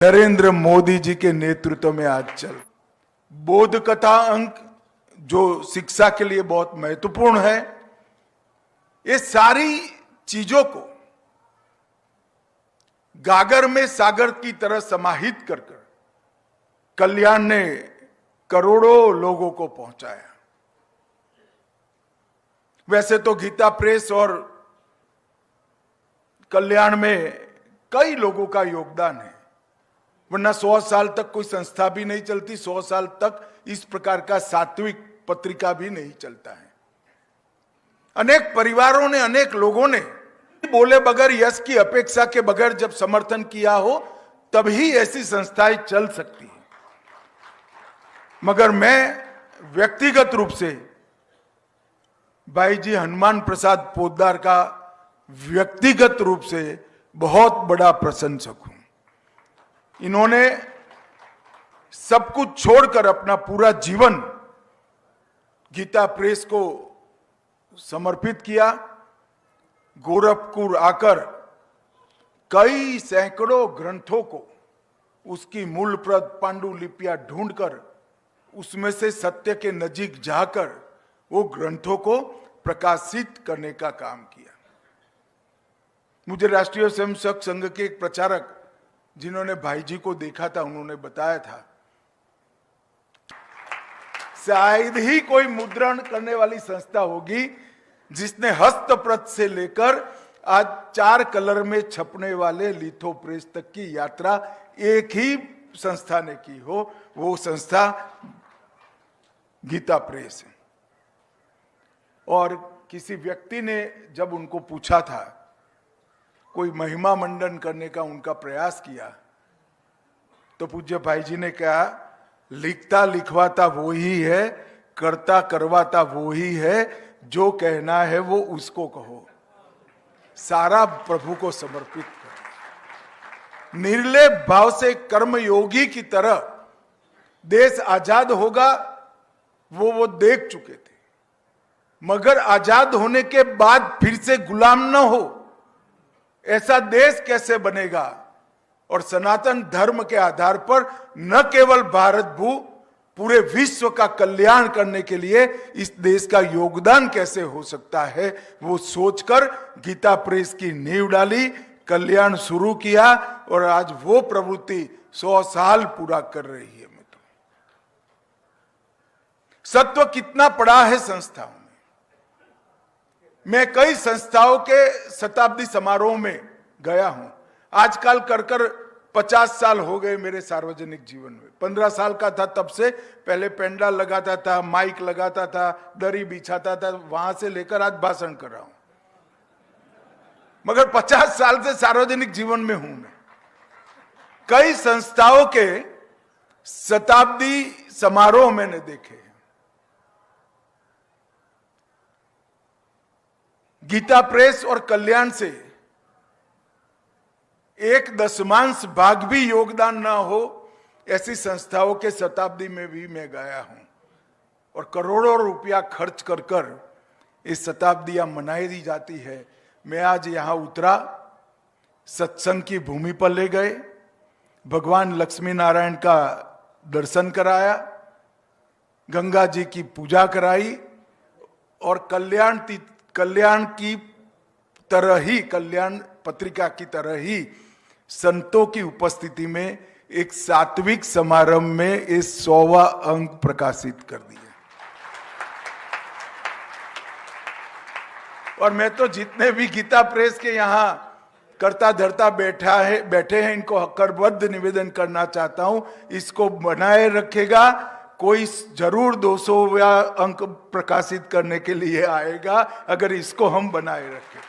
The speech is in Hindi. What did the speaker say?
नरेंद्र मोदी जी के नेतृत्व में आज चल बोध कथा अंक जो शिक्षा के लिए बहुत महत्वपूर्ण है, ये सारी चीजों को गागर में सागर की तरह समाहित कर कल्याण ने करोड़ों लोगों को पहुंचाया। वैसे तो गीता प्रेस और कल्याण में कई लोगों का योगदान है, वरना 100 साल तक कोई संस्था भी नहीं चलती, 100 साल तक इस प्रकार का सात्विक पत्रिका भी नहीं चलता है। अनेक परिवारों ने, अनेक लोगों ने बोले बगैर, यश की अपेक्षा के बगैर जब समर्थन किया हो तभी ऐसी संस्थाएं चल सकती हैं। मगर मैं व्यक्तिगत रूप से भाई जी हनुमान प्रसाद पोद्दार का व्यक्तिगत रूप से बहुत बड़ा प्रशंसक हूं। इन्होंने सब कुछ छोड़कर अपना पूरा जीवन गीता प्रेस को समर्पित किया। गोरखपुर आकर कई सैकड़ों ग्रंथों को उसकी मूल प्रत पांडुलिपियां ढूंढकर उसमें से सत्य के नजीक जाकर वो ग्रंथों को प्रकाशित करने का काम किया। मुझे राष्ट्रीय स्वयंसेवक संघ के एक प्रचारक जिन्होंने भाई जी को देखा था, उन्होंने बताया था शायद ही कोई मुद्रण करने वाली संस्था होगी जिसने हस्तप्रत से लेकर आज 4 कलर में छपने वाले लिथो प्रेस तक की यात्रा एक ही संस्था ने की हो। वो संस्था गीता प्रेस है। और किसी व्यक्ति ने जब उनको पूछा था, कोई महिमा मंडन करने का उनका प्रयास किया, तो पूज्य भाई जी ने कहा, लिखता लिखवाता वो ही है, करता करवाता वो ही है, जो कहना है वो उसको कहो, सारा प्रभु को समर्पित करो। निर्लेप भाव से कर्मयोगी की तरह देश आजाद होगा वो देख चुके थे, मगर आजाद होने के बाद फिर से गुलाम न हो ऐसा देश कैसे बनेगा, और सनातन धर्म के आधार पर न केवल भारत भू पूरे विश्व का कल्याण करने के लिए इस देश का योगदान कैसे हो सकता है, वो सोचकर गीता प्रेस की नींव डाली, कल्याण शुरू किया और आज वो प्रवृत्ति 100 साल पूरा कर रही है। सत्व कितना पड़ा है संस्थाओं में। मैं कई संस्थाओं के शताब्दी समारोह में गया हूं। आजकल कर 50 साल हो गए मेरे सार्वजनिक जीवन में। 15 साल का था तब से पहले पेंडाल लगाता था, माइक लगाता था, दरी बिछाता था, वहां से लेकर आज भाषण कर रहा हूं। मगर 50 साल से सार्वजनिक जीवन में हूं मैं। कई संस्थाओं के शताब्दी समारोह मैंने देखे। गीता प्रेस और कल्याण से 1/10 भाग भी योगदान ना हो ऐसी संस्थाओं के शताब्दी में भी मैं गया हूं, और करोड़ों रुपया खर्च कर ये शताब्दियां मनाई दी जाती है। मैं आज यहां उतरा, सत्संग की भूमि पर ले गए, भगवान लक्ष्मी नारायण का दर्शन कराया, गंगा जी की पूजा कराई, और कल्याण की तरह ही, कल्याण पत्रिका की तरह ही संतों की उपस्थिति में एक सात्विक समारंभ में इस 100वां अंक प्रकाशित कर दिया। और मैं तो जितने भी गीता प्रेस के यहां करता धरता बैठे हैं, इनको करबद्ध निवेदन करना चाहता हूं, इसको बनाए रखेगा। कोई जरूर 200वां अंक प्रकाशित करने के लिए आएगा अगर इसको हम बनाए रखें।